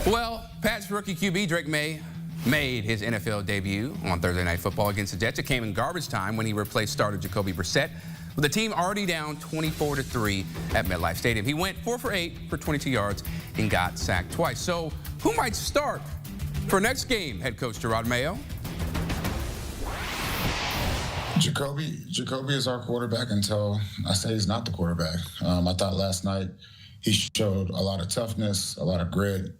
Well, Pat's rookie QB, Drake Maye, made his NFL debut on Thursday Night Football against the Jets. It came in garbage time when he replaced starter Jacoby Brissett, with the team already down 24-3 at MetLife Stadium. He went 4 for 8 for 22 yards and got sacked twice. So who might start for next game, head coach Jerod Mayo? Jacoby is our quarterback until I say he's not the quarterback. I thought last night he showed a lot of toughness, a lot of grit,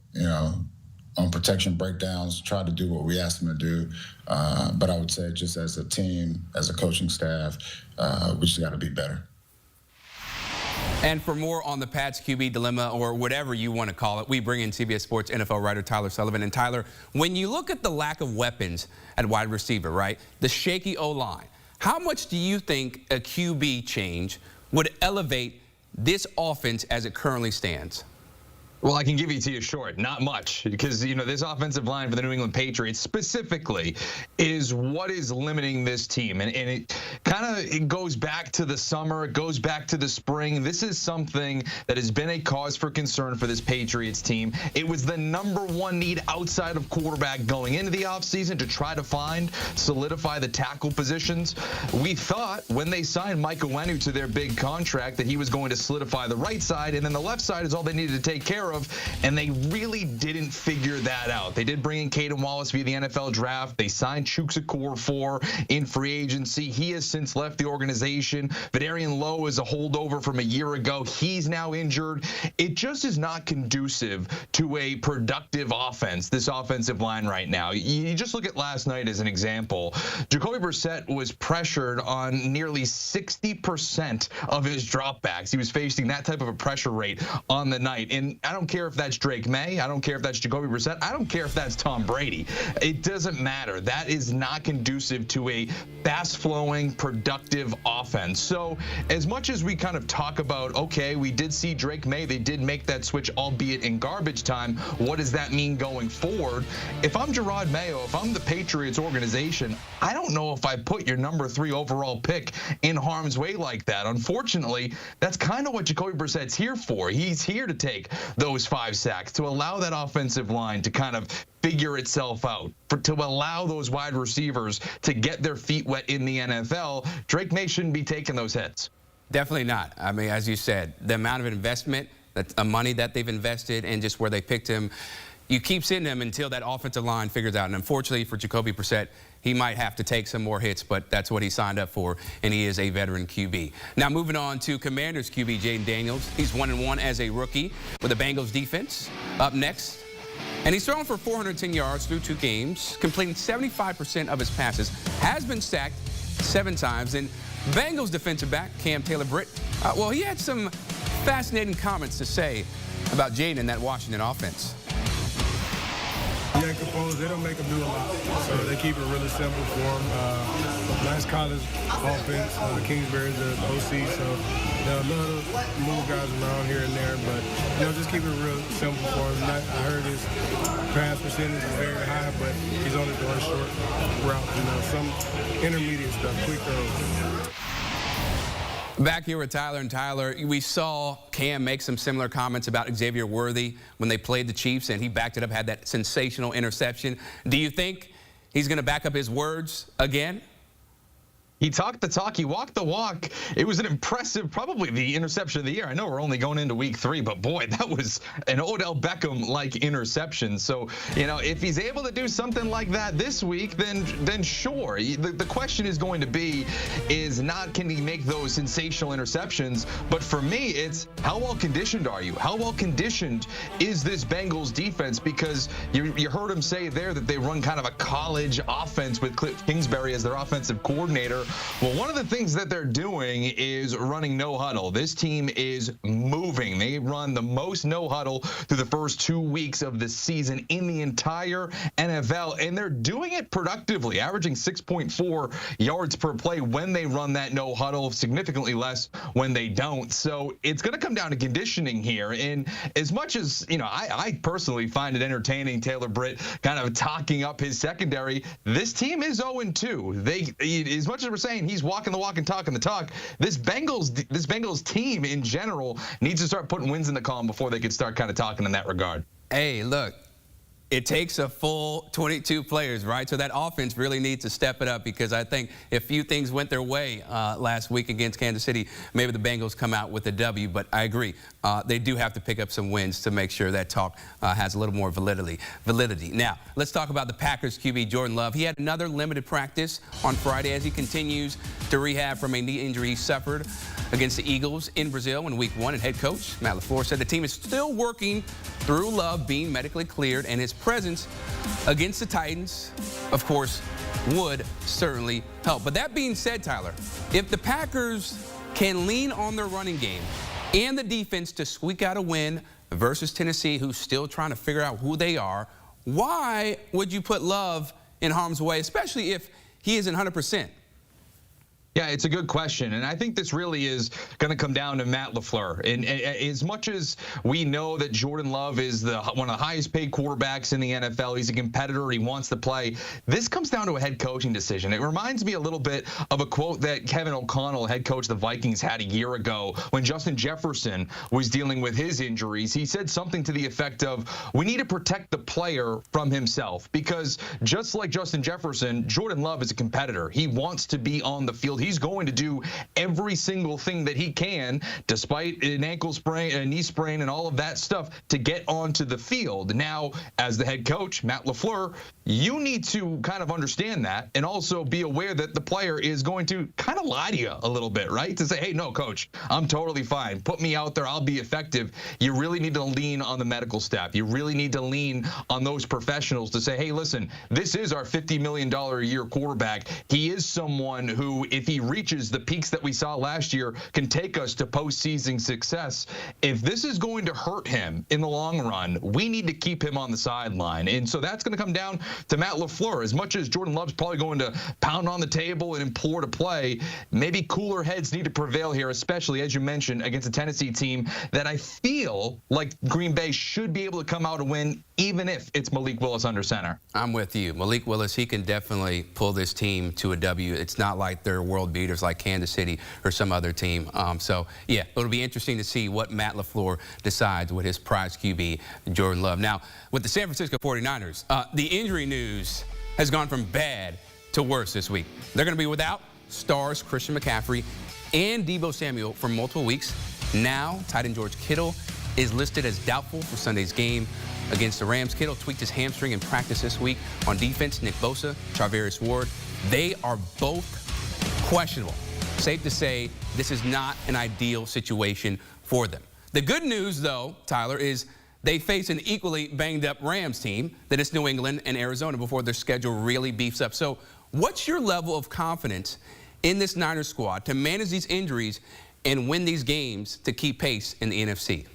on protection breakdowns, tried to do what we asked him to do. But I would say just as a team, as a coaching staff, we just got to be better. And for more on the Pats QB dilemma, or whatever you want to call it, we bring in CBS Sports NFL writer Tyler Sullivan. And Tyler, when you look at the lack of weapons at wide receiver, right, the shaky O-line, how much do you think a QB change would elevate this offense as it currently stands? Well, I can give it to you short, not much, because, this offensive line for the New England Patriots specifically is what is limiting this team. And it kind of goes back to the summer. It goes back to the spring. This is something that has been a cause for concern for this Patriots team. It was the #1 need outside of quarterback going into the offseason to try to solidify the tackle positions. We thought when they signed Mike Owenu to their big contract that he was going to solidify the right side, and then the left side is all they needed to take care of. And they really didn't figure that out. They did bring in Caden Wallace via the NFL draft. They signed Chukwuekorfor in free agency. He has since left the organization. Vidarian Lowe is a holdover from a year ago. He's now injured. It just is not conducive to a productive offense, this offensive line right now. You just look at last night as an example. Jacoby Brissett was pressured on nearly 60% of his dropbacks. He was facing that type of a pressure rate on the night. And I don't care if that's Drake Maye. I don't care if that's Jacoby Brissett. I don't care if that's Tom Brady. It doesn't matter. That is not conducive to a fast-flowing, productive offense. So as much as we kind of talk about, okay, we did see Drake Maye, they did make that switch, albeit in garbage time. What does that mean going forward? If I'm Jerod Mayo, if I'm the Patriots organization, I don't know if I put your #3 overall pick in harm's way like that. Unfortunately, that's kind of what Jacoby Brissett's here for. He's here to take those 5 sacks, to allow that offensive line to kind of figure itself out, to allow those wide receivers to get their feet wet in the NFL. Drake Maye shouldn't be taking those hits. Definitely not. I mean, as you said, the amount of investment, money that they've invested, and just where they picked him, you keep sitting him until that offensive line figures out. And unfortunately for Jacoby Brissett, he might have to take some more hits, but that's what he signed up for, and he is a veteran QB. Now moving on to Commanders QB Jaden Daniels. He's 1-1 as a rookie with the Bengals defense up next. And he's thrown for 410 yards through 2 games, completing 75% of his passes, has been sacked 7 times. And Bengals defensive back Cam Taylor-Britt, well, he had some fascinating comments to say about Jaden and that Washington offense. Yeah, composed. They don't make them do a lot, so they keep it really simple for them. Nice college offense. Kingsbury's the OC, so they'll love to move guys around here and there, but just keep it real simple for him. I heard his pass percentage is very high, but he's only throwing short routes, some intermediate stuff, quick throws. Back here with Tyler. And Tyler, we saw Cam make some similar comments about Xavier Worthy when they played the Chiefs, and he backed it up, had that sensational interception. Do you think he's going to back up his words again? He talked the talk. He walked the walk. It was an impressive, probably the interception of the year. I know we're only going into week 3, but boy, that was an Odell Beckham-like interception. So, if he's able to do something like that this week, then sure. The question is going to be is not can he make those sensational interceptions, but for me, it's how well conditioned are you? How well conditioned is this Bengals defense? Because you heard him say there that they run kind of a college offense with Cliff Kingsbury as their offensive coordinator. Well, one of the things that they're doing is running no huddle. This team is moving. They run the most no huddle through the first 2 weeks of the season in the entire NFL, and they're doing it productively, averaging 6.4 yards per play when they run that no huddle, significantly less when they don't. So it's going to come down to conditioning here. And as much as, I personally find it entertaining, Taylor-Britt kind of talking up his secondary, this team is 0-2. As much as we're saying he's walking the walk and talking the talk, this Bengals team in general needs to start putting wins in the column before they could start kind of talking in that regard. Hey, look, it takes a full 22 players, right? So that offense really needs to step it up, because I think if few things went their way last week against Kansas City, maybe the Bengals come out with a W. But I agree, they do have to pick up some wins to make sure that talk has a little more validity. Now, let's talk about the Packers QB, Jordan Love. He had another limited practice on Friday as he continues to rehab from a knee injury he suffered against the Eagles in Brazil in Week 1. And head coach Matt LaFleur said the team is still working through Love being medically cleared, and his presence against the Titans, of course, would certainly help. But that being said, Tyler, if the Packers can lean on their running game and the defense to squeak out a win versus Tennessee, who's still trying to figure out who they are, why would you put Love in harm's way, especially if he isn't 100%? Yeah, it's a good question, and I think this really is going to come down to Matt LaFleur. And as much as we know that Jordan Love is one of the highest-paid quarterbacks in the NFL, he's a competitor, he wants to play, this comes down to a head coaching decision. It reminds me a little bit of a quote that Kevin O'Connell, head coach of the Vikings, had a year ago when Justin Jefferson was dealing with his injuries. He said something to the effect of, we need to protect the player from himself, because just like Justin Jefferson, Jordan Love is a competitor. He wants to be on the field. He's going to do every single thing that he can, despite an ankle sprain, a knee sprain, and all of that stuff, to get onto the field. Now, as the head coach, Matt LaFleur, you need to kind of understand that and also be aware that the player is going to kind of lie to you a little bit, right? To say, hey, no, coach, I'm totally fine. Put me out there. I'll be effective. You really need to lean on the medical staff. You really need to lean on those professionals to say, hey, listen, this is our $50 million a year quarterback. He is someone who, if he reaches the peaks that we saw last year, can take us to postseason success. If this is going to hurt him in the long run, we need to keep him on the sideline. And so that's going to come down to Matt LaFleur. As much as Jordan Love's probably going to pound on the table and implore to play, maybe cooler heads need to prevail here, especially, as you mentioned, against a Tennessee team that I feel like Green Bay should be able to come out and win, even if it's Malik Willis under center. I'm with you. Malik Willis, he can definitely pull this team to a W. It's not like they're world beaters like Kansas City or some other team. So, yeah, it'll be interesting to see what Matt LaFleur decides with his prize QB, Jordan Love. Now, with the San Francisco 49ers, the injury news has gone from bad to worse this week. They're going to be without stars Christian McCaffrey and Deebo Samuel for multiple weeks. Now, tight end George Kittle is listed as doubtful for Sunday's game against the Rams. Kittle tweaked his hamstring in practice this week. On defense, Nick Bosa, Charvarius Ward, they are both questionable. Safe to say this is not an ideal situation for them. The good news, though, Tyler, is they face an equally banged-up Rams team that is New England and Arizona before their schedule really beefs up. So what's your level of confidence in this Niners squad to manage these injuries and win these games to keep pace in the NFC?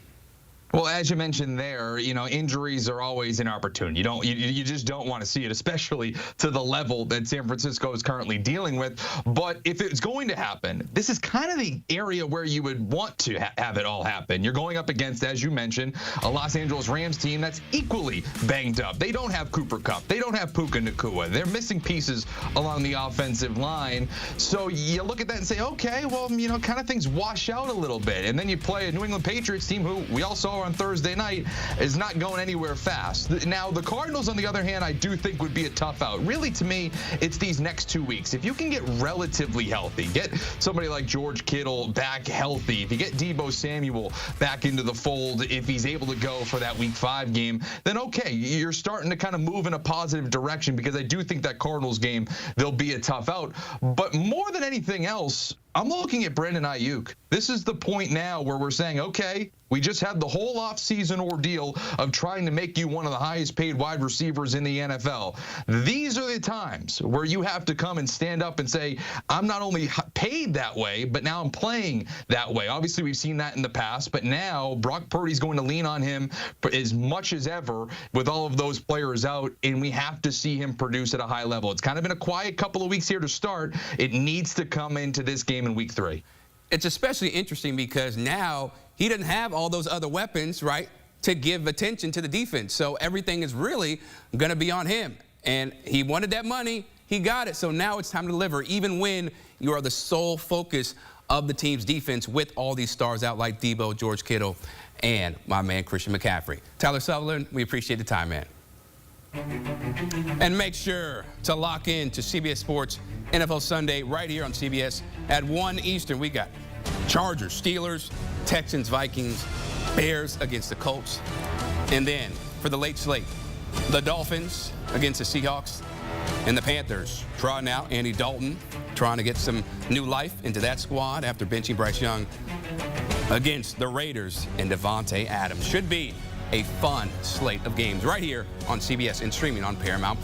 Well, as you mentioned there, you know, injuries are always an opportunity. You just don't want to see it, especially to the level that San Francisco is currently dealing with. But if it's going to happen, this is kind of the area where you would want to have it all happen. You're going up against, as you mentioned, a Los Angeles Rams team that's equally banged up. They don't have Cooper Kupp. They don't have Puka Nacua. They're missing pieces along the offensive line. So you look at that and say, okay, well, you know, kind of things wash out a little bit. And then you play a New England Patriots team who we all saw on Thursday night is not going anywhere fast. Now, the Cardinals, on the other hand, I do think would be a tough out. Really, to me, it's these next 2 weeks. If you can get relatively healthy, get somebody like George Kittle back healthy, if you get Deebo Samuel back into the fold, if he's able to go for that Week 5 game, then okay, you're starting to kind of move in a positive direction, because I do think that Cardinals game, they'll be a tough out. But more than anything else, I'm looking at Brandon Ayuk. This is the point now where we're saying, okay, we just had the whole offseason ordeal of trying to make you one of the highest paid wide receivers in the NFL. These are the times where you have to come and stand up and say, I'm not only paid that way, but now I'm playing that way. Obviously, we've seen that in the past, but now Brock Purdy's going to lean on him as much as ever with all of those players out, and we have to see him produce at a high level. It's kind of been a quiet couple of weeks here to start. It needs to come into this game in Week 3. It's especially interesting because now he doesn't have all those other weapons, right, to give attention to the defense. So everything is really going to be on him. And he wanted that money. He got it. So now it's time to deliver, even when you are the sole focus of the team's defense with all these stars out like Deebo, George Kittle, and my man Christian McCaffrey. Tyler Sullivan, we appreciate the time, man. And make sure to lock in to CBS Sports NFL Sunday right here on CBS at 1 Eastern. We got Chargers, Steelers, Texans, Vikings, Bears against the Colts. And then for the late slate, the Dolphins against the Seahawks and the Panthers trotting out Andy Dalton, trying to get some new life into that squad after benching Bryce Young against the Raiders and Devontae Adams. Should be a fun slate of games right here on CBS and streaming on Paramount+.